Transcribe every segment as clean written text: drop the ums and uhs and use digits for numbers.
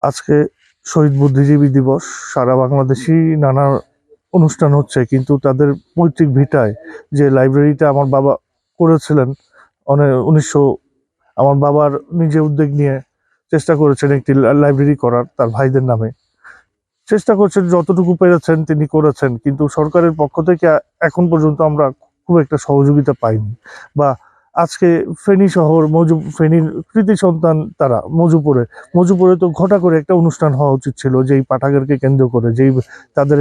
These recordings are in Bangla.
আজকে শহীদ বুদ্ধিজীবী দিবস। সারা বাংলাদেশি নানা অনুষ্ঠান হচ্ছে, কিন্তু তাদের পৈতৃক ভিটায় যে লাইব্রেরিটা আমার বাবা করেছিলেন অনেক 1900 আমার বাবার নিজে উদ্যোগ নিয়ে চেষ্টা করেছেন একটি লাইব্রেরি করার তার ভাইদের নামে। চেষ্টা করছেন, যতটুকু পেরেছেন তিনি করেছেন, কিন্তু সরকারের পক্ষ থেকে এখন পর্যন্ত আমরা খুব একটা সহযোগিতা পাইনি। বা আজকে ফেনী শহর ফেনীর কৃতি সন্তান তারা মজুপুরে তো ঘটা করে একটা অনুষ্ঠান হওয়া উচিত ছিল, যেই পাঠাগারকে কেন্দ্র করে, যেই তাদের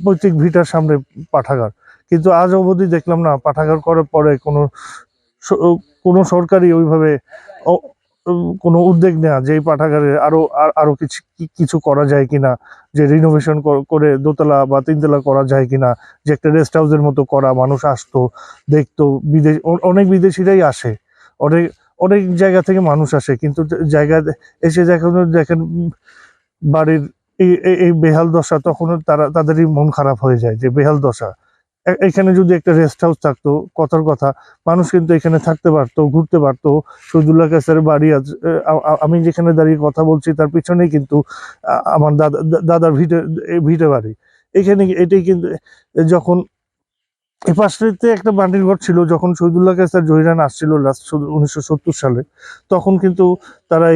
পৈতৃক ভিটার সামনে পাঠাগার। কিন্তু আজ অবধি দেখলাম না পাঠাগার করার পরে কোনো সরকারই ওইভাবে কোনো উদ্যোগ নেওয়া যে এই পাঠাগারে আরো কিছু করা যায় কিনা, যে রিনোভেশন করে দোতলা বা তিনতলা করা যায় কিনা, যে একটা রেস্ট হাউসের মতো করা, মানুষ আসতো দেখতো। অনেক বিদেশিরাই আসে, অনেক অনেক জায়গা থেকে মানুষ আসে, কিন্তু জায়গা এসে দেখেন বাড়ির এই বেহাল দশা, তখন তাদেরই মন খারাপ হয়ে যায় যে বেহাল দশা। এখানে যদি একটা রেস্ট হাউস থাকতো, কথার কথা মানুষ কিন্তু এখানে থাকতে পারতো, ঘুরতে পারতো। শহীদুল্লাহ কায়সারের বাড়ি আছে, আমি যেখানে দাঁড়িয়ে কথা বলছি তার পিছনেই কিন্তু আমার দাদার ভিটে বাড়ি। এটাই কিন্তু যখন এই পাশটাতে একটা বান্ডির ঘর ছিল, যখন শহীদুল্লাহ কায়সার জহিরান আসছিল লাস্ট 1970 সালে, তখন কিন্তু তারা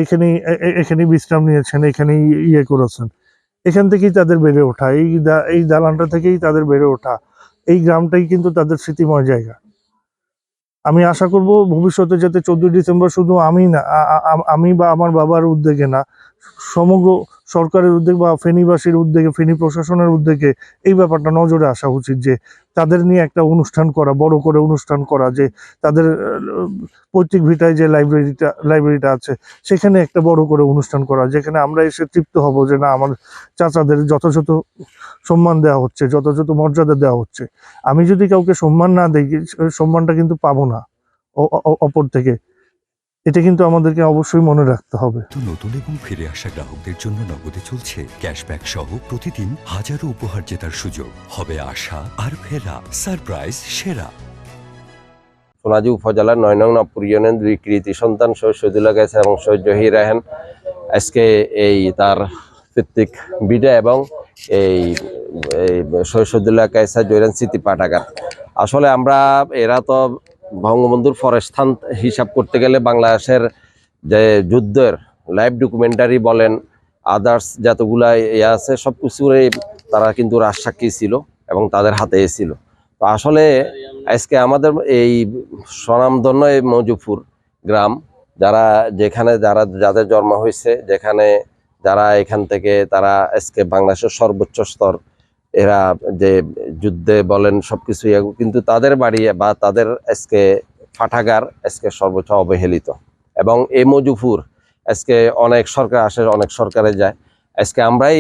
এখানেই বিশ্রাম নিয়েছেন, এখানেই ইয়ে করেছেন। এখান থেকেই তাদের বেড়ে ওঠা, এই দালানটা থেকেই তাদের বেড়ে ওঠা। এই গ্রামটাই কিন্তু তাদের স্মৃতিময় জায়গা। আমি আশা করব ভবিষ্যতে যাতে 14 ডিসেম্বর শুধু আমি বা আমার বাবার উদ্যোগে না, সমগ্র সরকারের উদ্যোগ বা ফেনীবাসীর উদ্যোগে, ফেনী প্রশাসনের উদ্যোগে এই ব্যাপারটা নজরে আসা উচিত, যে তাদের নিয়ে একটা অনুষ্ঠান করা, বড় করে অনুষ্ঠান করা, যে তাদের পৈতৃক ভিটায় যে লাইব্রেরিটা আছে সেখানে একটা বড় করে অনুষ্ঠান করা, যেখানে আমরা এসে তৃপ্ত হব যে না, আমার চাচাদের যথাযথ সম্মান দেওয়া হচ্ছে, যথাযথ মর্যাদা দেওয়া হচ্ছে। আমি যদি কাউকে সম্মান না দিই, সম্মানটা কিন্তু পাবো না অপর থেকে। এটা কিন্তু আমাদেরকে অবশ্যই মনে রাখতে হবে। নতুন এবং ফিরে আসা গ্রাহকদের জন্য নগদে চলছে ক্যাশব্যাক সহ প্রতিদিন হাজারো উপহার জেতার সুযোগ। হবে আশা আর ফেরা, সারপ্রাইজ সেরা। সোনাজি উপজেলার 9 নং নবপুর ইউনিয়ন 2 কৃতি সন্তান শহীদুল্লাহ কায়সার এবং শহীদ জহির রায়হান আজকে এই তার পৈতৃক ভিটা এবং এই শহীদুল্লাহ কায়সার জহিরান স্মৃতি পাঠাগার। আসলে এরা তো বঙ্গবন্ধুর পরের স্থান হিসাব করতে গেলে বাংলাদেশের যে যুদ্ধের লাইভ ডকুমেন্টারি বলেন, আদার্স যতগুলা আছে সব কিছুরই তারা কিন্তু রাজসাক্ষী ছিল এবং তাদের হাতে ছিল। তো আসলে আজকে আমাদের এই স্বনামধন্য এই মজুপুর গ্রাম, যাদের জন্ম হয়েছে, যারা এখান থেকে তারা আজকে বাংলাদেশের সর্বোচ্চ স্তর, এরা যে যুদ্ধে বলেন সবকিছু, কিন্তু তাদের বাড়ি বা তাদের আজকে পাঠাগার আজকে সর্বোচ্চ অবহেলিত। এবং এই মজুপুর আজকে অনেক সরকার আসে, অনেক সরকারে যায়, আজকে আমরাই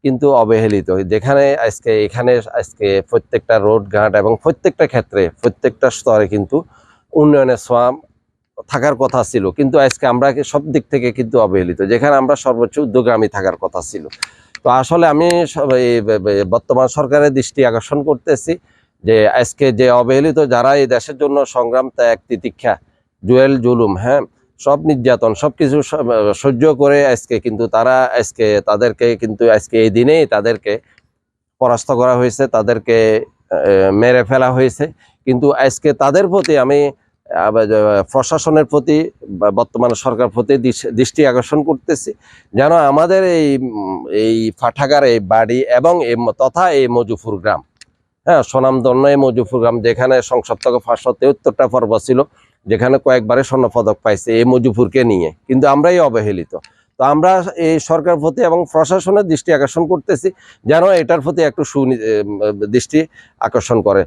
কিন্তু অবহেলিত। এখানে আজকে প্রত্যেকটা রোড ঘাট এবং প্রত্যেকটা ক্ষেত্রে, প্রত্যেকটা স্তরে কিন্তু উন্নয়নের ছোঁয়া থাকার কথা ছিল, কিন্তু আজকে আমরা সব দিক থেকে কিন্তু অবহেলিত, যেখানে আমরা সর্বোচ্চ উদ্যোগামী থাকার কথা ছিল। তো আসলে আমি বর্তমান সরকারের দৃষ্টি আকর্ষণ করতেছি যে আজকে যে অবহেলিত, যারা এই দেশের জন্য সংগ্রাম, ত্যাগ, তিতিক্ষা, জুলুম, সব নির্যাতন সবকিছু সহ্য করে তাদেরকে কিন্তু আজকে এই দিনেই তাদেরকে পরাস্ত করা হয়েছে, তাদেরকে মেরে ফেলা হয়েছে। কিন্তু আজকে তাদের প্রতি আমি প্রশাসনের প্রতি, বর্তমান সরকার প্রতি দৃষ্টি আকর্ষণ করতেছি, যেন আমাদের এই পাঠাগার, এই বাড়ি এবং তথা এই মজুপুর গ্রাম, স্বনামধন্য এই মজুপুর গ্রাম, যেখানে সংসদ থেকে 573টা পর্ব ছিল, যেখানে কয়েকবারে স্বর্ণপদক পাইছে এই মজুপুরকে নিয়ে, কিন্তু আমরাই অবহেলিত। তো আমরা এই সরকার প্রতি এবং প্রশাসনের দৃষ্টি আকর্ষণ করতেছি যেন এটার প্রতি একটু দৃষ্টি আকর্ষণ করে।